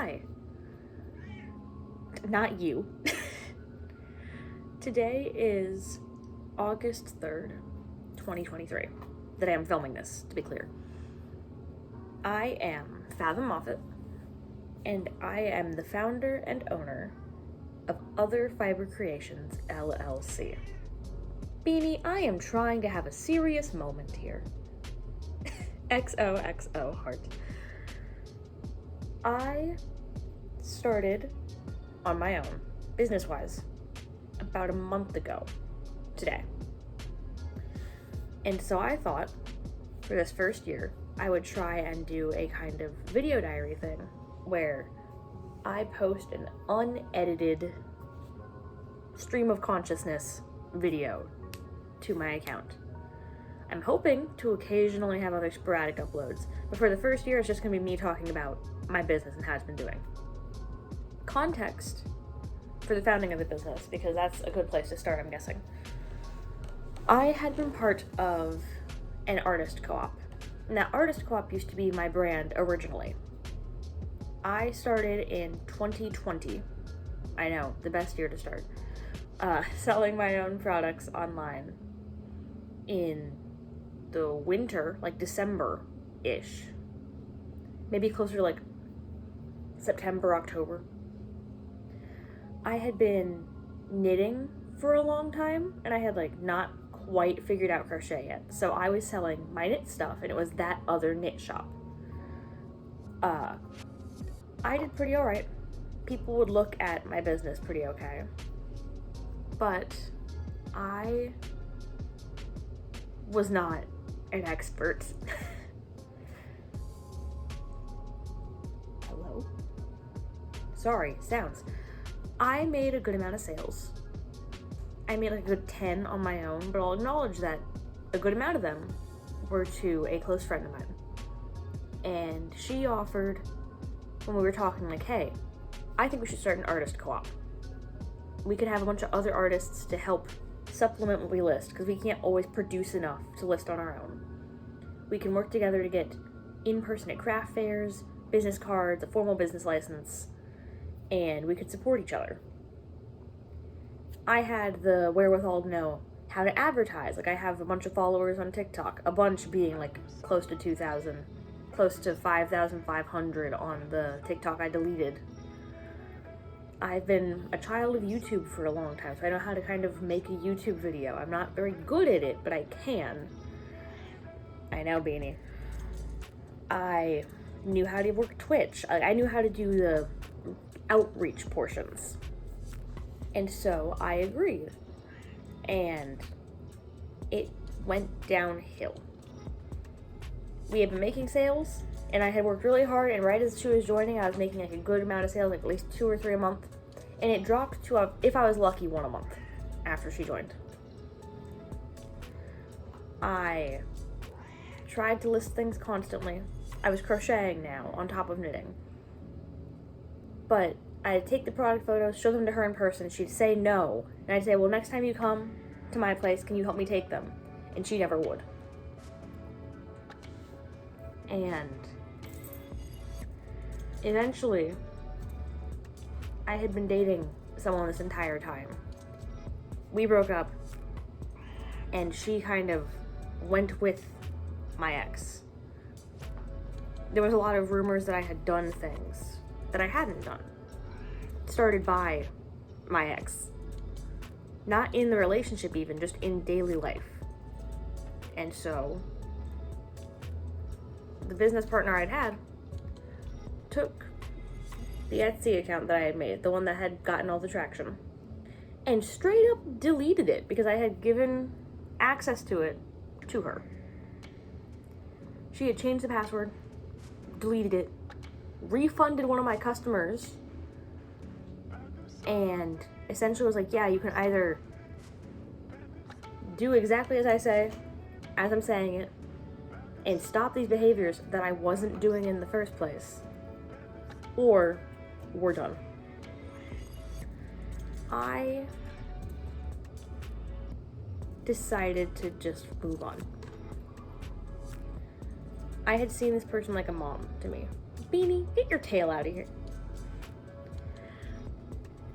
Hi. Not you. Today is August 3rd, 2023, that I am filming this, to be clear. I am Fathom Moffat, and I am the founder and owner of Other Fiber Creations, LLC. Beanie, I am trying to have a serious moment here. XOXO heart. I started on my own, business-wise, about a month ago today. And so I thought, for this first year, I would try and do a kind of video diary thing where I post an unedited stream of consciousness video to my account. I'm hoping to occasionally have other sporadic uploads, but for the first year, it's just gonna be me talking about my business and how it's been doing. Context for the founding of the business, because that's a good place to start, I'm guessing. I had been part of an artist co-op. And that artist co-op used to be my brand originally. I started in 2020. I know, the best year to start. Selling my own products online in the winter, like December-ish. Maybe closer to like September, October. I had been knitting for a long time, and I had like not quite figured out crochet yet. So I was selling my knit stuff, and it was that other knit shop. I did pretty alright. People would look at my business pretty okay. But I was not an expert. Hello? Sorry, sounds. I made a good amount of sales. I made like a good 10 on my own, but I'll acknowledge that a good amount of them were to a close friend of mine. And she offered, when we were talking, like, hey, I think we should start an artist co-op. We could have a bunch of other artists to help supplement what we list, because we can't always produce enough to list on our own. We can work together to get in-person at craft fairs, business cards, a formal business license, and we could support each other. I had the wherewithal to know how to advertise. Like, I have a bunch of followers on TikTok, a bunch being like close to 2,000, close to 5,500 on the TikTok I deleted. I've been a child of YouTube for a long time, so I know how to kind of make a YouTube video. I'm not very good at it, but I can. I know, Beanie. I knew how to work Twitch. I knew how to do the outreach portions. And so I agreed. And it went downhill. We had been making sales, and I had worked really hard, and right as she was joining, I was making like a good amount of sales, like at least 2 or 3 a month. And it dropped to, if I was lucky, 1 a month after she joined. I tried to list things constantly. I was crocheting now on top of knitting. But I'd take the product photos, show them to her in person. She'd say no. And I'd say, well, next time you come to my place, can you help me take them? And she never would. And eventually, I had been dating someone this entire time. We broke up, and she kind of went with my ex. There was a lot of rumors that I had done things that I hadn't done. Started by my ex. Not in the relationship even, just in daily life. And so, the business partner I'd had took the Etsy account that I had made, the one that had gotten all the traction, and straight up deleted it because I had given access to it to her. She had changed the password, deleted it, refunded one of my customers, and essentially was like, yeah, you can either do exactly as I say, as I'm saying it, and stop these behaviors that I wasn't doing in the first place, or we're done. I decided to just move on. I had seen this person like a mom to me. Beanie, get your tail out of here.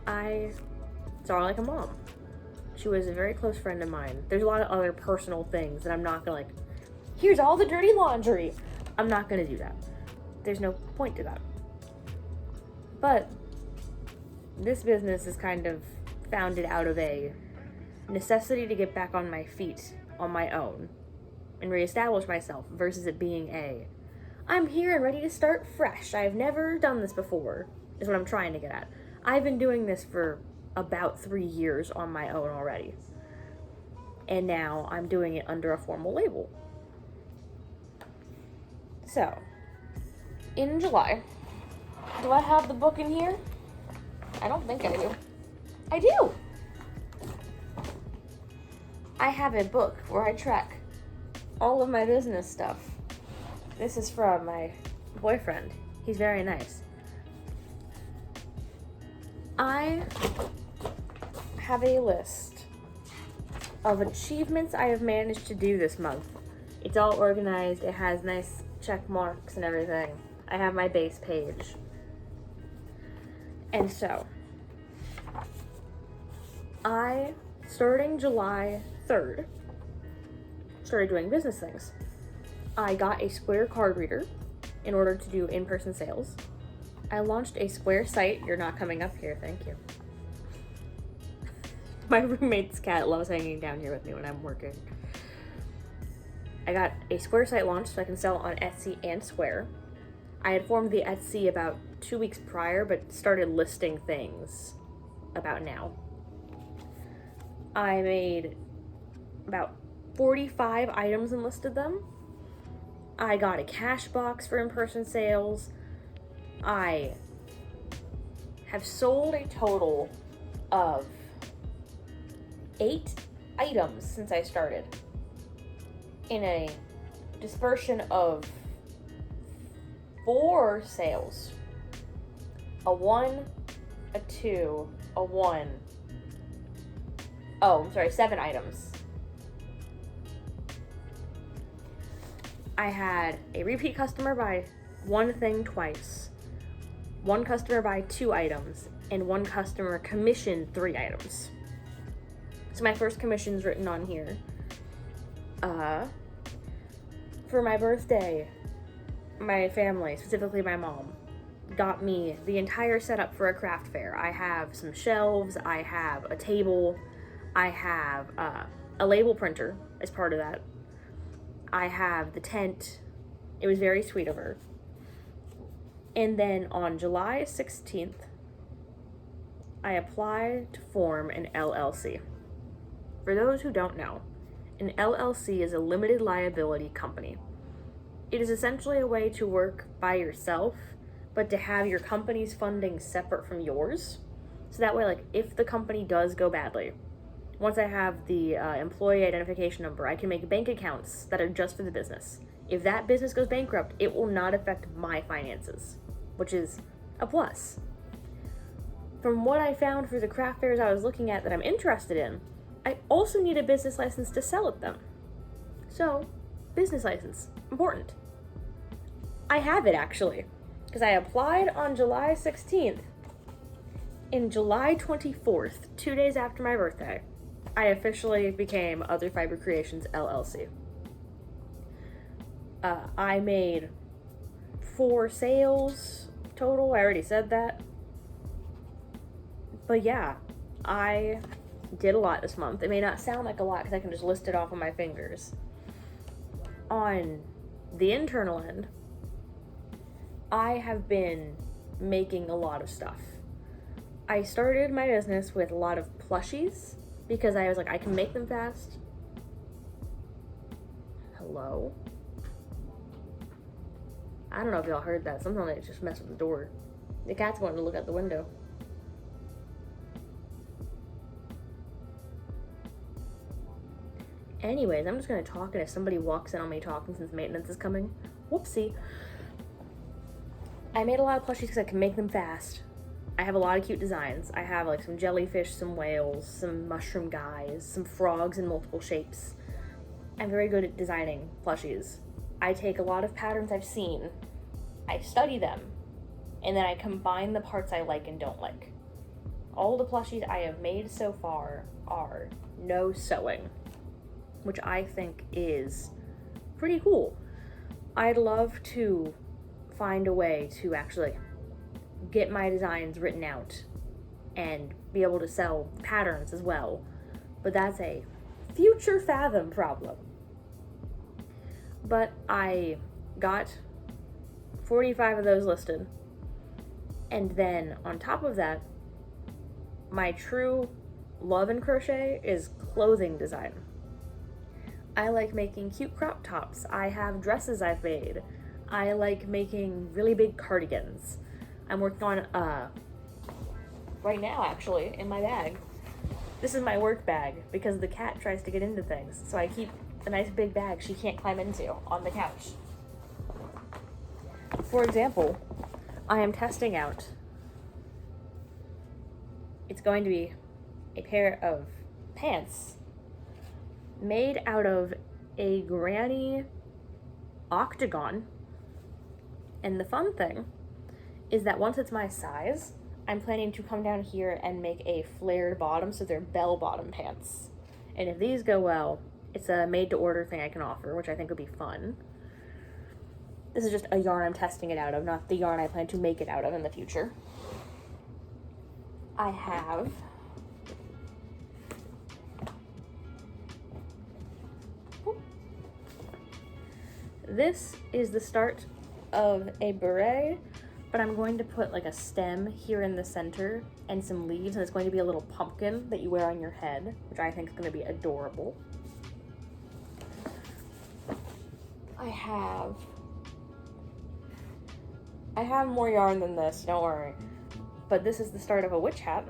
I saw her like a mom. She was a very close friend of mine. There's a lot of other personal things that I'm not gonna like, here's all the dirty laundry. I'm not gonna do that. There's no point to that. But this business is kind of founded out of a necessity to get back on my feet on my own and reestablish myself versus it being I'm here and ready to start fresh. I've never done this before, is what I'm trying to get at. I've been doing this for about 3 years on my own already. And now I'm doing it under a formal label. So, in July, do I have the book in here? I don't think I do. I do! I have a book where I track all of my business stuff. This is from my boyfriend. He's very nice. I have a list of achievements I have managed to do this month. It's all organized. It has nice check marks and everything. I have my base page. And so, starting July 3rd, started doing business things. I got a Square card reader in order to do in-person sales. I launched a Square site. You're not coming up here, thank you. My roommate's cat loves hanging down here with me when I'm working. I got a Square site launched so I can sell on Etsy and Square. I had formed the Etsy about 2 weeks prior, but started listing things about now. I made about 45 items and listed them. I got a cash box for in-person sales. I have sold a total of 8 items since I started in a dispersion of 4 sales. A 1, a 2, a 1. Oh, I'm sorry, 7 items. I had a repeat customer buy 1 thing twice, 1 customer buy 2 items, and 1 customer commission 3 items. So my first commission's written on here. For my birthday, my family, specifically my mom, got me the entire setup for a craft fair. I have some shelves, I have a table, I have a label printer as part of that. I have the tent. It was very sweet of her. And then on July 16th, I applied to form an LLC. For those who don't know, an LLC is a limited liability company. It is essentially a way to work by yourself, but to have your company's funding separate from yours. So that way, like, if the company does go badly, once I have the employee identification number, I can make bank accounts that are just for the business. If that business goes bankrupt, it will not affect my finances, which is a plus. From what I found for the craft fairs I was looking at that I'm interested in, I also need a business license to sell at them. So, business license, important. I have it actually, because I applied on July 16th. In July 24th, 2 days after my birthday, I officially became Other Fiber Creations LLC. I made 4 sales total. I already said that. But yeah, I did a lot this month. It may not sound like a lot because I can just list it off on my fingers. On the internal end, I have been making a lot of stuff. I started my business with a lot of plushies because I was like, I can make them fast. Hello? I don't know if y'all heard that. Sometimes it just messed with the door. The cat's going to look out the window. Anyways, I'm just going to talk, and if somebody walks in on me talking since maintenance is coming, whoopsie. I made a lot of plushies because I can make them fast. I have a lot of cute designs. I have like some jellyfish, some whales, some mushroom guys, some frogs in multiple shapes. I'm very good at designing plushies. I take a lot of patterns I've seen, I study them, and then I combine the parts I like and don't like. all the plushies I have made so far are no sewing, which I think is pretty cool. I'd love to find a way to actually get my designs written out and be able to sell patterns as well, but that's a future fathom problem. But I got 45 of those listed, and then on top of that, my true love in crochet is clothing design. I like making cute crop tops. I have dresses I've made. I like making really big cardigans. I'm working on, right now actually, in my bag. This is my work bag because the cat tries to get into things. So I keep a nice big bag she can't climb into on the couch. For example, I am testing out, it's going to be a pair of pants made out of a granny octagon. And the fun thing is that once it's my size, I'm planning to come down here and make a flared bottom, so they're bell-bottom pants. And if these go well, it's a made-to-order thing I can offer, which I think would be fun. This is just a yarn I'm testing it out of, not the yarn I plan to make it out of in the future. I have this is the start of a beret, but I'm going to put like a stem here in the center and some leaves, and it's going to be a little pumpkin that you wear on your head, which I think is going to be adorable. I have more yarn than this, don't worry. But this is the start of a witch hat,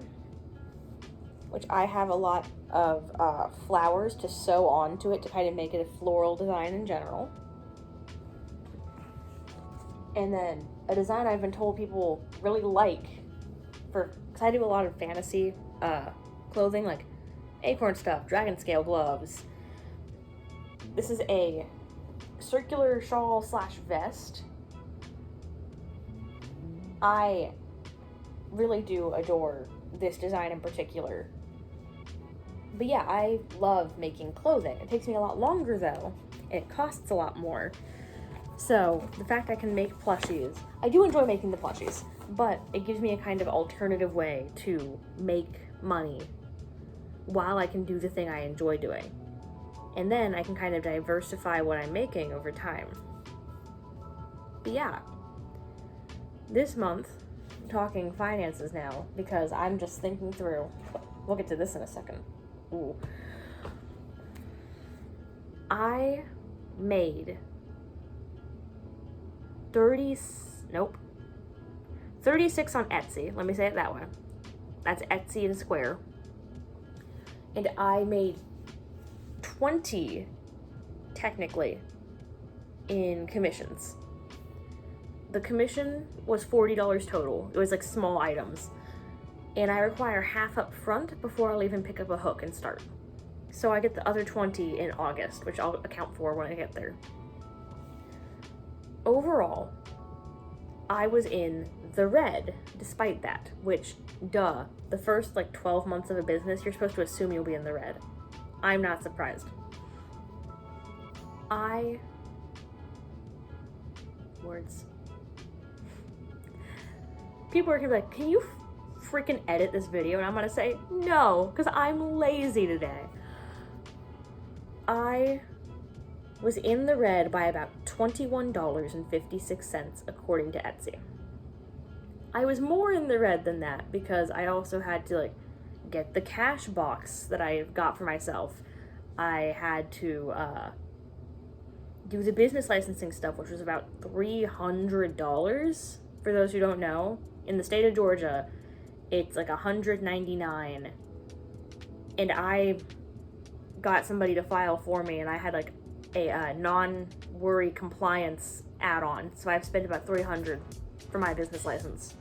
which I have a lot of flowers to sew onto it to kind of make it a floral design in general. And then a design I've been told people really like, because I do a lot of fantasy clothing, like acorn stuff, dragon scale gloves. This is a circular shawl / vest. I really do adore this design in particular. But yeah, I love making clothing. It takes me a lot longer though, and it costs a lot more. So the fact I can make plushies, I do enjoy making the plushies, but it gives me a kind of alternative way to make money while I can do the thing I enjoy doing. And then I can kind of diversify what I'm making over time. But yeah, this month, I'm talking finances now, because I'm just thinking through, we'll get to this in a second. Ooh. I made 36 on Etsy, let me say it that way. That's Etsy in square. And I made 20, technically, in commissions. The commission was $40 total. It was like small items. And I require half up front before I'll even pick up a hook and start. So I get the other 20 in August, which I'll account for when I get there. Overall, I was in the red despite that, which, duh, the first 12 months of a business, you're supposed to assume you'll be in the red. I'm not surprised. Words. People are gonna be like, can you freaking edit this video? And I'm gonna say, no, because I'm lazy today. I was in the red by about $21.56 according to Etsy. I was more in the red than that because I also had to get the cash box that I got for myself. I had to do the business licensing stuff, which was about $300. For those who don't know, in the state of Georgia, it's $199, and I got somebody to file for me, and I had a non-worry compliance add-on, so I've spent about $300 for my business license.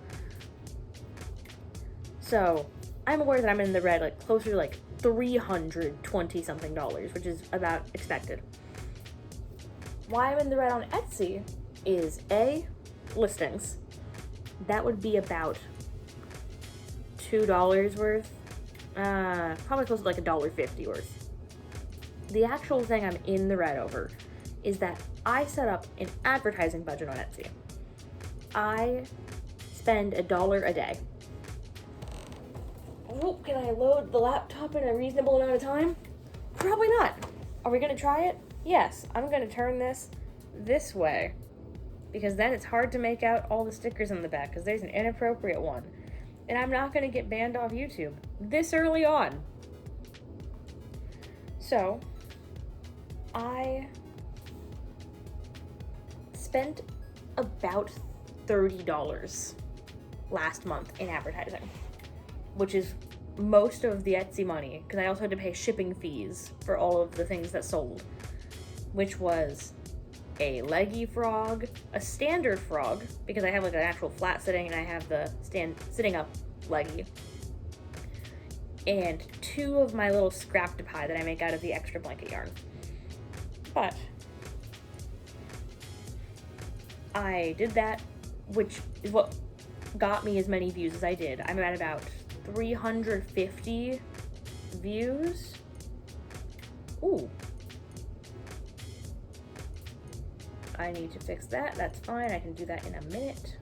So I'm aware that I'm in the red, closer to $320 something, which is about expected. Why I'm in the red on Etsy is listings. That would be about $2 worth. Probably close to like $1.50 worth. The actual thing I'm in the red over is that I set up an advertising budget on Etsy. I spend $1 a day. Oh, can I load the laptop in a reasonable amount of time? Probably not. Are we gonna try it? Yes, I'm gonna turn this way, because then it's hard to make out all the stickers in the back, because there's an inappropriate one. And I'm not gonna get banned off YouTube this early on. So, I spent about $30 last month in advertising, which is most of the Etsy money, because I also had to pay shipping fees for all of the things that sold, which was a leggy frog, a standard frog, because I have like an actual flat sitting and I have the sitting up leggy, and 2 of my little scrap to pie that I make out of the extra blanket yarn. But I did that, which is what got me as many views as I did. I'm at about 350 views. Ooh. I need to fix that. That's fine. I can do that in a minute.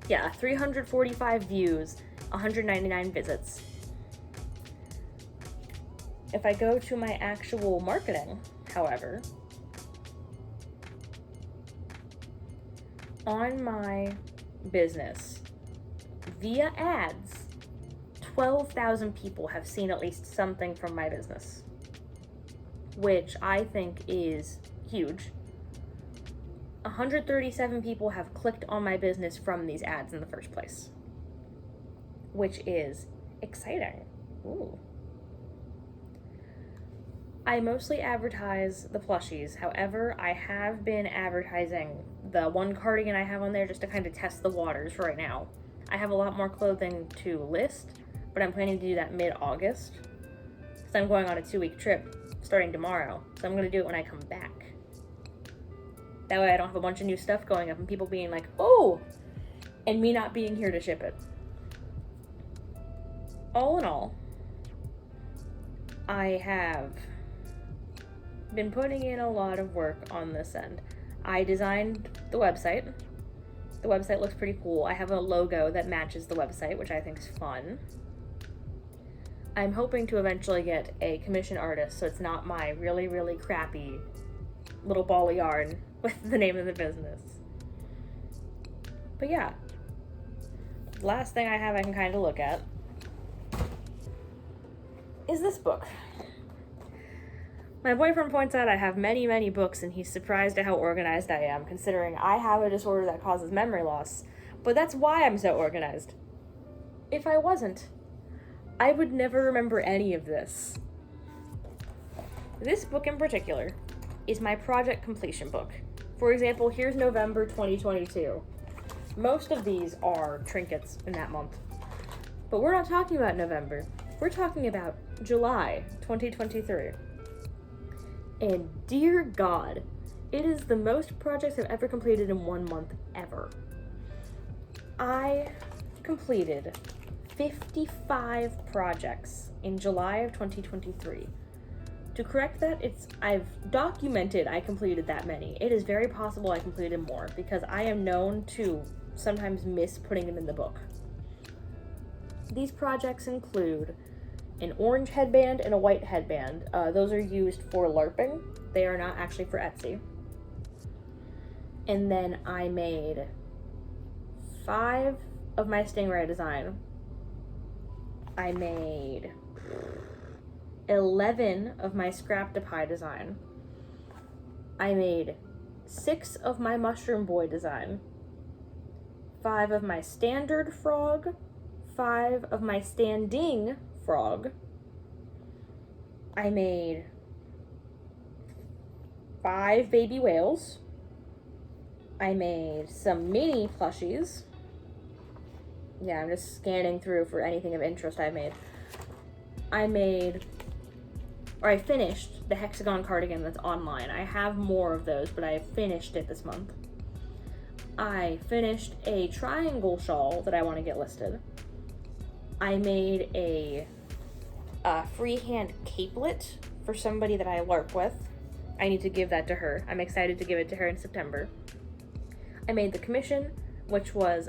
Yeah, 345 views, 199 visits. If I go to my actual marketing, however, on my business, via ads, 12,000 people have seen at least something from my business, which I think is huge. 137 people have clicked on my business from these ads in the first place, which is exciting. Ooh. I mostly advertise the plushies. However, I have been advertising the one cardigan I have on there just to kind of test the waters right now. I have a lot more clothing to list, but I'm planning to do that mid-August, because I'm going on a 2-week trip starting tomorrow, so I'm going to do it when I come back. That way I don't have a bunch of new stuff going up and people being like, oh, and me not being here to ship it. All in all, I have been putting in a lot of work on this end. I designed the website. The website looks pretty cool. I have a logo that matches the website, which I think is fun. I'm hoping to eventually get a commission artist, so it's not my really, really crappy little ball of yarn with the name of the business. But yeah, last thing I have I can kind of look at is this book. My boyfriend points out I have many, many books, and he's surprised at how organized I am, considering I have a disorder that causes memory loss. But that's why I'm so organized. If I wasn't, I would never remember any of this. This book in particular is my project completion book. For example, here's November 2022. Most of these are trinkets in that month. But we're not talking about November. We're talking about July 2023. And dear God, it is the most projects I've ever completed in 1 month ever. I completed 55 projects in July of 2023. To correct that, I've documented I completed that many. It is very possible I completed more, because I am known to sometimes miss putting them in the book. These projects include an orange headband and a white headband. Those are used for LARPing. They are not actually for Etsy. And then I made 5 of my stingray design. I made 11 of my scrap to pie design. I made 6 of my mushroom boy design. 5 of my standard frog. 5 of my standing frog. I made 5 baby whales. I made some mini plushies. Yeah, I'm just scanning through for anything of interest I made. I finished the hexagon cardigan that's online. I have more of those, but I finished it this month. I finished a triangle shawl that I want to get listed. I made a freehand capelet for somebody that I work with. I need to give that to her. I'm excited to give it to her in September. I made the commission, which was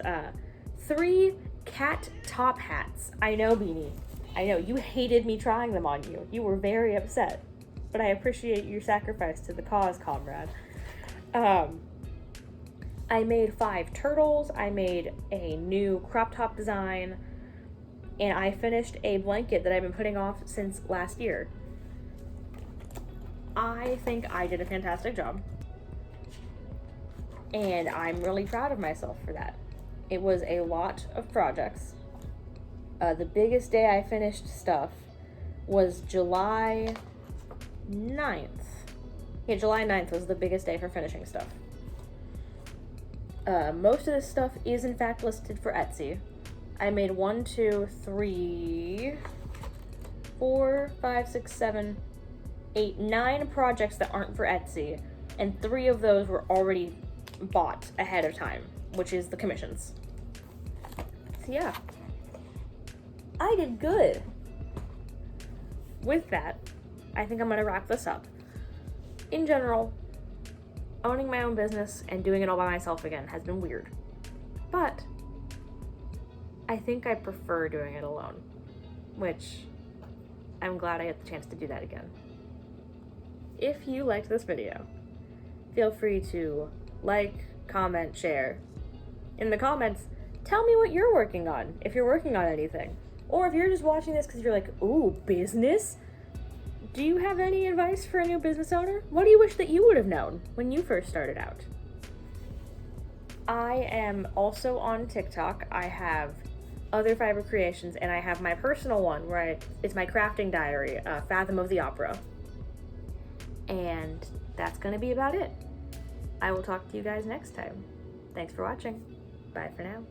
3 cat top hats. I know, Beanie. I know, you hated me trying them on you. You were very upset. But I appreciate your sacrifice to the cause, comrade. I made 5 turtles. I made a new crop top design. And I finished a blanket that I've been putting off since last year. I think I did a fantastic job. And I'm really proud of myself for that. It was a lot of projects. The biggest day I finished stuff was July 9th. Yeah, July 9th was the biggest day for finishing stuff. Most of this stuff is in fact listed for Etsy. I made 1, 2, 3, 4, 5, 6, 7, 8, 9 projects that aren't for Etsy, and 3 of those were already bought ahead of time, which is the commissions. So yeah, I did good. With that, I think I'm gonna wrap this up. In general, owning my own business and doing it all by myself again has been weird, but I think I prefer doing it alone, which I'm glad I get the chance to do that again. If you liked this video, feel free to like, comment, share. In the comments, tell me what you're working on, if you're working on anything. Or if you're just watching this because you're like, ooh, business? Do you have any advice for a new business owner? What do you wish that you would have known when you first started out? I am also on TikTok. I have other fiber creations, and I have my personal one where it's my crafting diary, Fathom of the Opera. And that's gonna be about it. I will talk to you guys next time. Thanks for watching. Bye for now.